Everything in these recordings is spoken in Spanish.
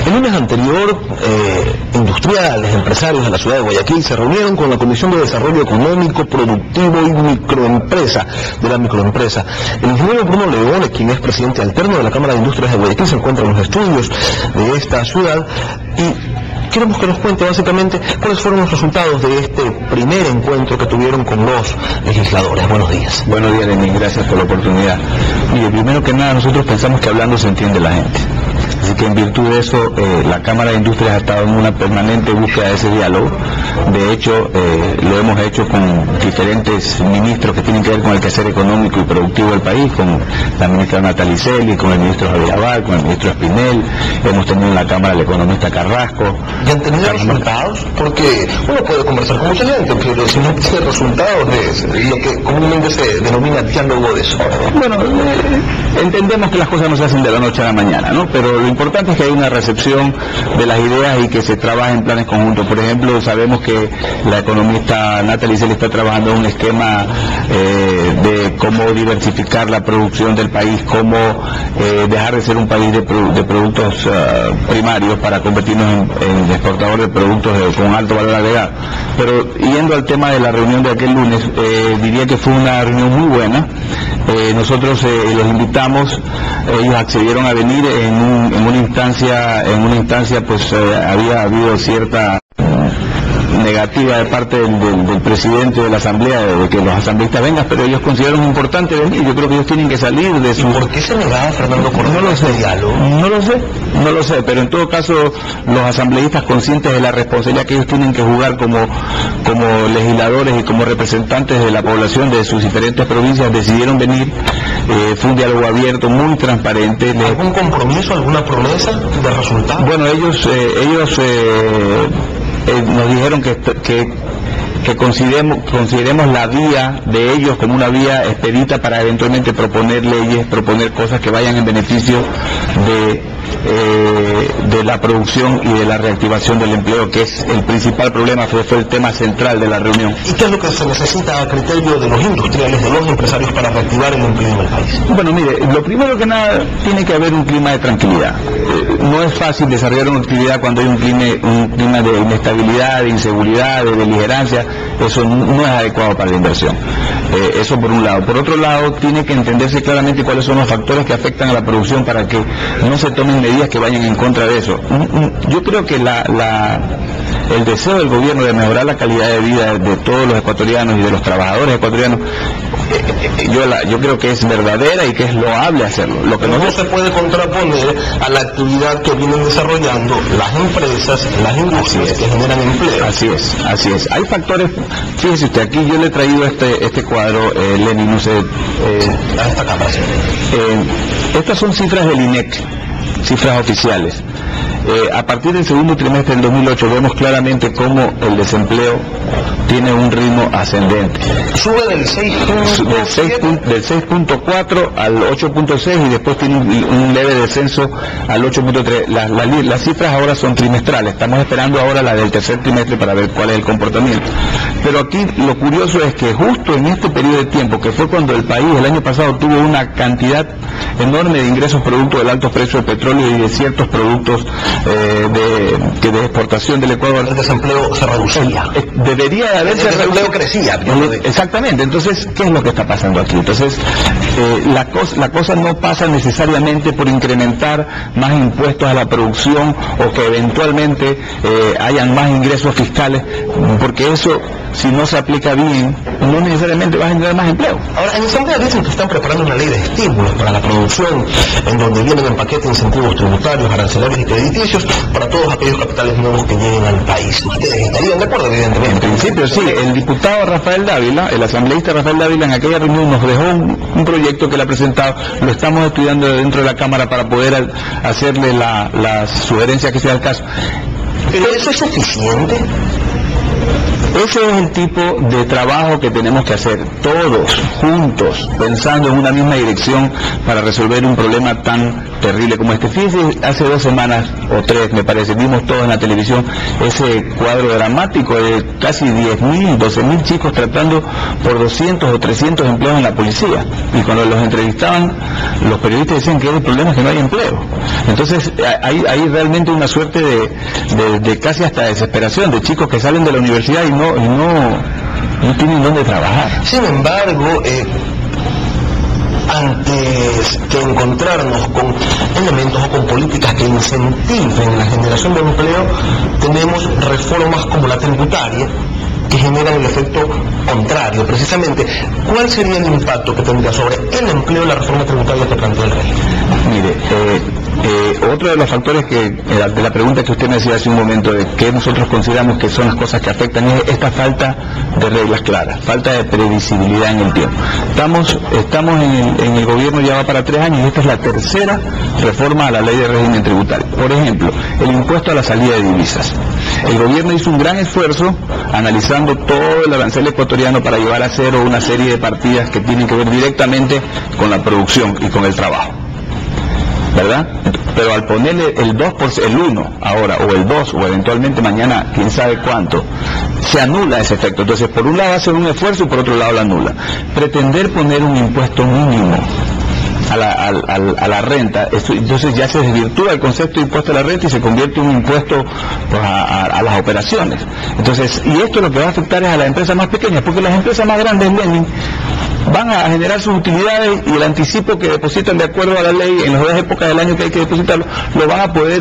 El lunes anterior, industriales, empresarios de la ciudad de Guayaquil se reunieron con la Comisión de Desarrollo Económico, Productivo y Microempresa de la microempresa. El ingeniero Bruno Leone, quien es presidente alterno de la Cámara de Industrias de Guayaquil, se encuentra en los estudios de esta ciudad y queremos que nos cuente básicamente cuáles fueron los resultados de este primer encuentro que tuvieron con los legisladores. Buenos días. Buenos días, Lenín, gracias por la oportunidad. Mire, primero que nada, nosotros pensamos que hablando se entiende la gente. Así que en virtud de eso, la Cámara de Industrias ha estado en una permanente búsqueda de ese diálogo. De hecho, lo hemos hecho con diferentes ministros que tienen que ver con el quehacer económico y productivo del país, con la ministra Natalicelli, con el ministro Javier Abad, con el ministro Espinel. Hemos tenido en la Cámara al economista Carrasco. ¿Y han tenido resultados? Porque uno puede conversar con mucha gente, pero si no tiene resultados es lo que comúnmente se denomina diálogo de eso. Bueno, entendemos que las cosas no se hacen de la noche a la mañana, ¿no? Pero lo importante es que hay una recepción de las ideas y que se trabaje en planes conjuntos. Por ejemplo, sabemos que la economista Natalicelli está trabajando en un esquema de cómo diversificar la producción del país, cómo dejar de ser un país de productos primarios para convertirnos en exportador de productos con alto valor agregado. Pero yendo al tema de la reunión de aquel lunes, diría que fue una reunión muy buena. Nosotros los invitamos, ellos accedieron a venir en una instancia pues había habido cierta negativa de parte del presidente de la asamblea de que los asambleístas vengan, pero ellos consideran importante venir. Yo creo que ellos tienen que salir de su... ¿Por qué se negaba Fernando Correa? No lo sé, pero en todo caso los asambleístas, conscientes de la responsabilidad que ellos tienen que jugar como legisladores y como representantes de la población de sus diferentes provincias, decidieron venir. Fue un diálogo abierto, muy transparente. ¿Algún compromiso, alguna promesa de resultados? Bueno, ellos nos dijeron que consideremos la vía de ellos como una vía expedita para eventualmente proponer leyes, proponer cosas que vayan en beneficio de la producción y de la reactivación del empleo, que es el principal problema, fue el tema central de la reunión. ¿Y qué es lo que se necesita a criterio de los industriales, de los empresarios, para reactivar el empleo en el país? Bueno, mire, lo primero que nada, tiene que haber un clima de tranquilidad. No es fácil desarrollar una actividad cuando hay un clima de inestabilidad, de inseguridad, de beligerancia. Eso no es adecuado para la inversión. Eso por un lado. Por otro lado, tiene que entenderse claramente cuáles son los factores que afectan a la producción para que no se tomen medidas que vayan en contra de eso. Yo creo que el deseo del gobierno de mejorar la calidad de vida de todos los ecuatorianos y de los trabajadores ecuatorianos, yo creo que es verdadera y que es loable hacerlo. Lo que no se puede contraponer a la actividad que vienen desarrollando las empresas, las industrias que generan empleo. Así es. Hay factores, fíjese usted, aquí yo le he traído este cuadro, Lenín, no sé, a esta cámara. Estas son cifras del INEC, cifras oficiales. A partir del segundo trimestre del 2008 vemos claramente cómo el desempleo tiene un ritmo ascendente. Sube del 6.4 al 8.6 y después tiene un leve descenso al 8.3. Las cifras ahora son trimestrales, estamos esperando ahora la del tercer trimestre para ver cuál es el comportamiento. Pero aquí lo curioso es que justo en este periodo de tiempo, que fue cuando el país el año pasado tuvo una cantidad enorme de ingresos producto del alto precio del petróleo y de ciertos productos de exportación del Ecuador, el desempleo se reducía. Debería de haberse el desempleo crecía. Exactamente. Entonces, ¿qué es lo que está pasando aquí? Entonces, la cosa no pasa necesariamente por incrementar más impuestos a la producción o que eventualmente hayan más ingresos fiscales, porque eso, si no se aplica bien, no necesariamente va a generar más empleo. Ahora, en Asamblea dicen que están preparando una ley de estímulos para la producción, en donde vienen en paquete incentivos tributarios, arancelarios y crediticios para todos aquellos capitales nuevos que lleguen al país. ¿Ustedes estarían de acuerdo, evidentemente? En principio sí. El diputado Rafael Dávila, el asambleísta Rafael Dávila, en aquella reunión nos dejó un proyecto que le ha presentado. Lo estamos estudiando dentro de la Cámara para poder hacerle las sugerencias que sea el caso. ¿Pero eso es suficiente? Ese es el tipo de trabajo que tenemos que hacer todos juntos, pensando en una misma dirección para resolver un problema tan terrible como este. Fíjense, hace 2 semanas o 3, me parece, vimos todos en la televisión ese cuadro dramático de casi 10.000, 12.000 chicos tratando por 200 o 300 empleos en la policía. Y cuando los entrevistaban, los periodistas decían que el problema es que no hay empleo. Entonces, hay realmente una suerte de casi hasta desesperación de chicos que salen de la universidad y no tienen dónde trabajar. Sin embargo, antes que encontrarnos con elementos o con políticas que incentiven la generación de empleo, tenemos reformas como la tributaria que generan el efecto contrario. Precisamente, ¿cuál sería el impacto que tendría sobre el empleo la reforma tributaria que plantea el rey? Mire, otro de los factores de la pregunta que usted me hacía hace un momento, de que nosotros consideramos que son las cosas que afectan, es esta falta de reglas claras, falta de previsibilidad en el tiempo. Estamos en el gobierno ya va para 3 años y esta es la tercera reforma a la ley de régimen tributario. Por ejemplo, el impuesto a la salida de divisas. El gobierno hizo un gran esfuerzo analizando todo el arancel ecuatoriano para llevar a cero una serie de partidas que tienen que ver directamente con la producción y con el trabajo, ¿verdad? Pero al ponerle el 2%, el 1 ahora, o el 2, o eventualmente mañana, quién sabe cuánto, se anula ese efecto. Entonces, por un lado hace un esfuerzo y por otro lado lo anula. Pretender poner un impuesto mínimo a la renta, entonces ya se desvirtúa el concepto de impuesto a la renta y se convierte en un impuesto, pues, a las operaciones. Entonces, y esto lo que va a afectar es a las empresas más pequeñas, porque las empresas más grandes, Lenin, van a generar sus utilidades y el anticipo que depositan de acuerdo a la ley en las 2 épocas del año que hay que depositarlo, lo van a poder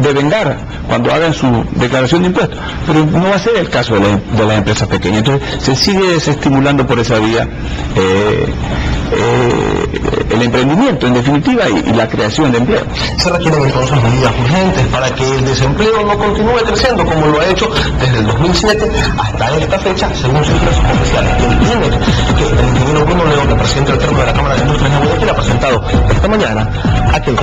devengar cuando hagan su declaración de impuestos. Pero no va a ser el caso de las empresas pequeñas. Entonces se sigue desestimulando por esa vía el emprendimiento, en definitiva, y la creación de empleo. Se requieren entonces medidas urgentes para que el desempleo no continúe creciendo como lo ha hecho desde el 2007 hasta esta fecha, según cifras oficiales. El INE, que el ingeniero Bruno León, el presidente alterno de la Cámara de Industrias de Guayaquil, ha presentado esta mañana aquí en